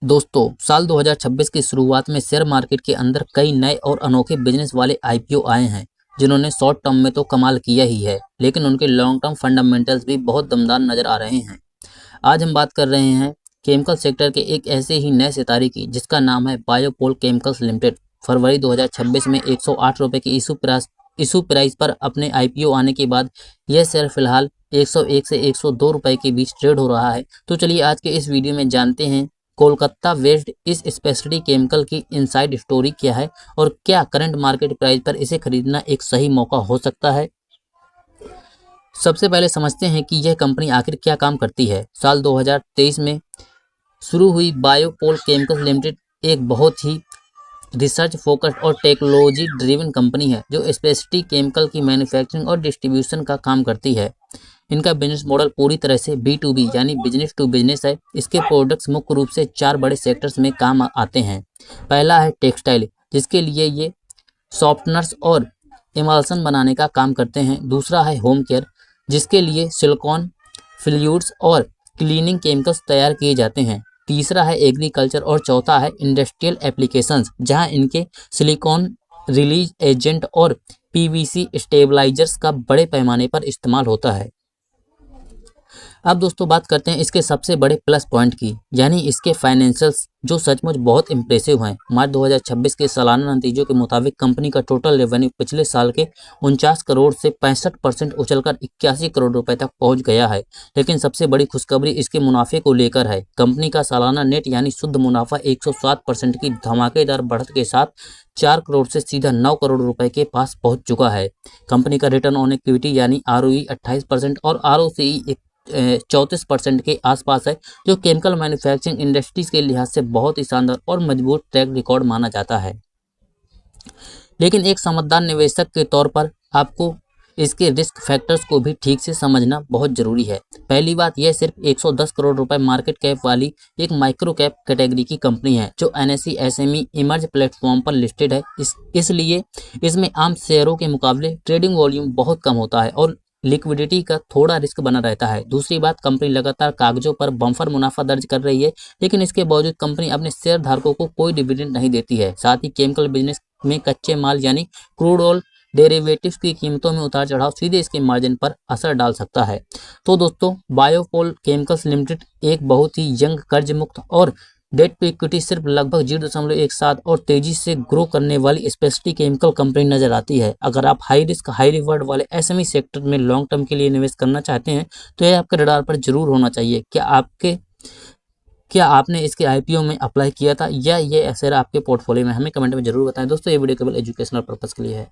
दोस्तों, साल 2026 की शुरुआत में शेयर मार्केट के अंदर कई नए और अनोखे बिजनेस वाले आईपीओ आए हैं, जिन्होंने शॉर्ट टर्म में तो कमाल किया ही है, लेकिन उनके लॉन्ग टर्म फंडामेंटल्स भी बहुत दमदार नजर आ रहे हैं। आज हम बात कर रहे हैं केमिकल सेक्टर के एक ऐसे ही नए सितारे की, जिसका नाम है बायोपोल केमिकल्स लिमिटेड। फरवरी 2026 में 108 रुपये की इशू प्राइस पर अपने आईपीओ आने के बाद यह शेयर फिलहाल 101 से 102 रुपये के बीच ट्रेड हो रहा है। तो चलिए आज के इस वीडियो में जानते हैं कोलकाता बेस्ड इस स्पेशलिटी केमिकल की इनसाइड स्टोरी क्या है और क्या करंट मार्केट प्राइस पर इसे खरीदना एक सही मौका हो सकता है। सबसे पहले समझते हैं कि यह कंपनी आखिर क्या काम करती है। साल 2023 में शुरू हुई बायोपोल केमिकल्स लिमिटेड एक बहुत ही रिसर्च फोकस्ड और टेक्नोलॉजी ड्रिवन कंपनी है, जो स्पेशलिटी केमिकल की मैन्युफैक्चरिंग और डिस्ट्रीब्यूशन का काम करती है। इनका बिजनेस मॉडल पूरी तरह से B2B यानी बिजनेस टू बिजनेस है। इसके प्रोडक्ट्स मुख्य रूप से 4 बड़े सेक्टर्स में काम आते हैं। पहला है टेक्सटाइल, जिसके लिए ये सॉफ्टनर्स और इमल्सन बनाने का काम करते हैं। दूसरा है होम केयर, जिसके लिए सिलिकॉन फ्लूइड्स और क्लीनिंग केमिकल्स तैयार किए जाते हैं। तीसरा है एग्रीकल्चर और चौथा है इंडस्ट्रियल एप्लीकेशंस, जहां इनके सिलिकॉन रिलीज एजेंट और पीवीसी स्टेबलाइजर्स का बड़े पैमाने पर इस्तेमाल होता है। अब दोस्तों बात करते हैं इसके सबसे बड़े प्लस पॉइंट की, यानी इसके फाइनेंशियल्स, जो सचमुच बहुत इंप्रेसिव हैं। मार्च 2026 के सालाना नतीजों के मुताबिक कंपनी का टोटल रेवेन्यू पिछले साल के 49 करोड़ से 65% उछलकर 81 करोड़ रुपए तक पहुंच गया है। लेकिन सबसे बड़ी खुशखबरी इसके मुनाफे को लेकर है। कंपनी का सालाना नेट यानी शुद्ध मुनाफा 107% की धमाकेदार बढ़त के साथ 4 करोड़ से सीधा 9 करोड़ रुपए के पास पहुंच चुका है। कंपनी का रिटर्न ऑन इक्विटी यानी ROE 28% और ROCE 34% के आसपास है, जो केमिकल मैन्युफैक्चरिंग इंडस्ट्रीज के लिहाज से बहुत ही शानदार और मजबूत ट्रैक रिकॉर्ड माना जाता है। लेकिन एक समझदार निवेशक के तौर पर आपको इसके रिस्क फैक्टर्स को भी ठीक से समझना बहुत जरूरी है। पहली बात, यह सिर्फ 110 करोड़ रुपए मार्केट कैप वाली एक माइक्रो कैप कैटेगरी की कंपनी है, जो NSE SME इमर्ज प्लेटफॉर्म पर लिस्टेड है। इसलिए इसमें आम शेयरों के मुकाबले ट्रेडिंग वॉल्यूम बहुत कम होता है और लिक्विडिटी का थोड़ा रिस्क बना रहता है। दूसरी बात, कंपनी लगातार कागजों पर बम्पर मुनाफा दर्ज कर रही है, लेकिन इसके बावजूद कंपनी अपने शेयर धारकों को कोई डिविडेंड नहीं देती है। साथ ही केमिकल बिजनेस में कच्चे माल यानी क्रूड ऑयल डेरिवेटिव्स की कीमतों में उतार चढ़ाव सीधे इसके मार्जिन पर असर डाल सकता है। तो दोस्तों, बायोपोल केमिकल्स लिमिटेड एक बहुत ही यंग, कर्ज मुक्त और डेट टू इक्विटी सिर्फ लगभग 0.17 और तेजी से ग्रो करने वाली स्पेशलिटी केमिकल कंपनी नजर आती है। अगर आप हाई रिस्क हाई रिवॉर्ड वाले SME सेक्टर में लॉन्ग टर्म के लिए निवेश करना चाहते हैं, तो यह आपके रडार पर जरूर होना चाहिए। क्या आपने इसके IPO में अप्लाई किया था या ये शेयर आपके पोर्टफोलियो में? हमें कमेंट में जरूर बताएं। दोस्तों, ये वीडियो केवल एजुकेशनल पर्पज के लिए है।